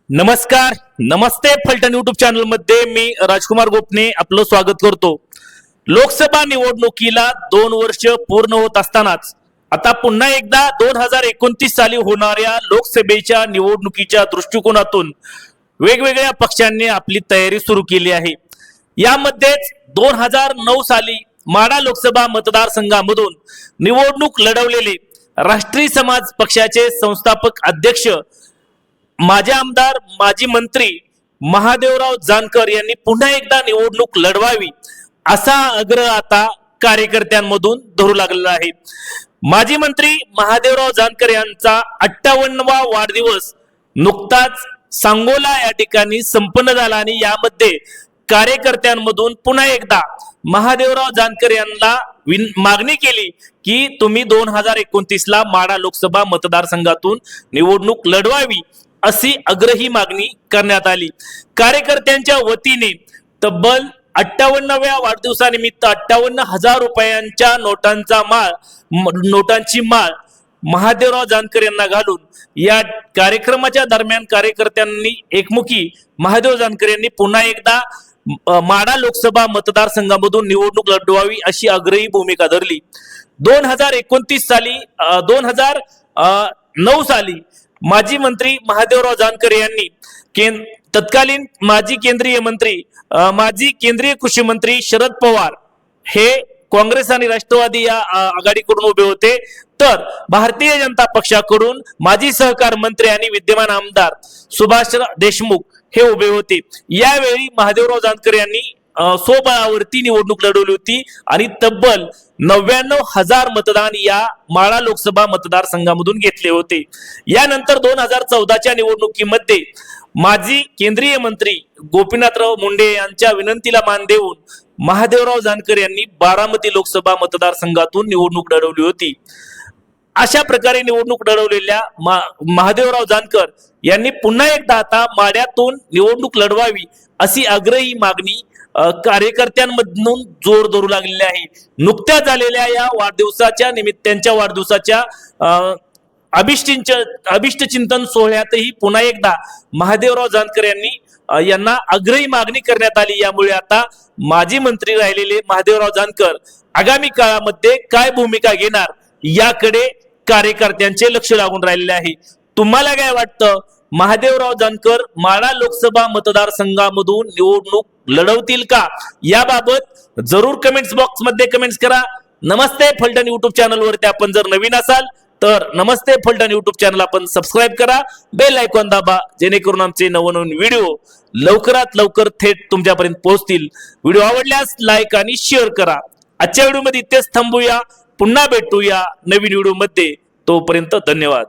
नमस्कार, नमस्ते Phaltan YouTube channel मध्ये मी राजकुमार गोपने आपलं स्वागत करतो। लोकसभा निवडणुकीला 2 वर्ष पूर्ण होत असतानाच आता पुन्हा एकदा 2029 साली होणाऱ्या लोकसभेच्या निवडणुकीच्या दृष्टिकोनातून वेगवेगळ्या पक्षांनी आपली तयारी सुरू केली आहे। यामध्येच 2009 साली माढा लोकसभा मतदारसंघामधून निवडणूक लढवलेले राष्ट्रीय समाज पक्षाचे संस्थापक अध्यक्ष माजी आमदार माजी मंत्री महादेवराव जानकर यांनी पुन्हा एकदा निवडणूक लढवावी असा आग्रह आता कार्यकर्त्यांमधून धरू लागलेला आहे। माजी मंत्री महादेवराव जानकर यांचा 58वा वाढदिवस नुकताच सांगोला या ठिकाणी संपन्न झाला आणि यामध्ये कार्यकर्त्यांमधून पुन्हा एकदा महादेवराव जानकर यांना मागणी केली की तुम्ही 2029 ला माढा लोकसभा मतदारसंघातून निवडणूक लढवावी अशी आग्रही मागणी करण्यात आली। कार्यकर्त्यांच्या वतीने तब्बल 58व्या वाढदिवसानिमित्त 58,000 रुपयांच्या नोटांची माळ महादेवराव जानकर यांना घालून या कार्यक्रमाच्या दरम्यान कार्यकर्त्यांनी एकमुखी महादेव जानकर यांनी पुन्हा एकदा माढा लोकसभा मतदारसंघामधून निवडणूक लढवावी अशी आग्रही भूमिका धरली। 2029 साली 2009 साली माजी मंत्री महादेवराव जानकर यांनी तत्कालीन माजी केंद्रीय मंत्री माजी केंद्रीय कृषी मंत्री शरद पवार हे काँग्रेस आणि राष्ट्रवादी या आघाडीकडून उभे होते, तर भारतीय जनता पक्षाकडून माजी सहकार मंत्री आणि विद्यमान आमदार सुभाष देशमुख हे उभे होते। यावेळी महादेवराव जानकर यांनी स्वबळावरती निवडणूक लढवली होती आणि तब्बल 99,000 मतदान या माढा लोकसभा मतदारसंघामधून घेतले होते। यानंतर 2014च्या निवडणुकीमध्ये माजी केंद्रीय मंत्री गोपीनाथराव मुंडे यांच्या विनंतीला मान देऊन महादेवराव जानकर यांनी बारामती लोकसभा मतदारसंघातून निवडणूक लढवली होती। अशा प्रकारे निवडणूक लढवलेल्या महादेवराव जानकर यांनी पुन्हा एकदा आता माढ्यातून निवडणूक लढवावी अशी आग्रही मागणी कार्यकर्त्यांमधून जोर धरू लागलेली आहे। नुकत्याच झालेल्या या वाढदिवसाच्या त्यांच्या वाढदिवसाच्या अभिष्ट चिंतन सोहळ्यातही पुन्हा एकदा महादेवराव जानकर यांना आग्रही मागणी करण्यात आली। यामुळे आता माजी मंत्री राहिलेले महादेवराव जानकर आगामी काळामध्ये काय भूमिका घेणार याकडे कार्यकर्त्यांचे लक्ष लागून राहिलेले आहे। तुम्हाला काय वाटतं, महादेवराव जानकर माढा लोकसभा मतदारसंघामधून निवडणूक लढवतील का? याबाबत जरूर कमेंट्स बॉक्स मध्ये कमेंट्स करा। नमस्ते फलटण युट्यूब चॅनल वरती आपण जर नवीन असाल तर नमस्ते फलटण युट्यूब चॅनल आपण सबस्क्राइब करा, बेल आयकॉन दाबा, जेणेकरून आमचे नवनवीन व्हिडिओ लवकरात लवकर थेट तुमच्यापर्यंत पोहोचतील। व्हिडिओ आवडल्यास लाईक आणि शेअर करा। आजच्या व्हिडिओ मध्ये इथेच थांबूया, पुन्हा भेटूया नवीन व्हिडिओ मध्ये। तोपर्यंत धन्यवाद।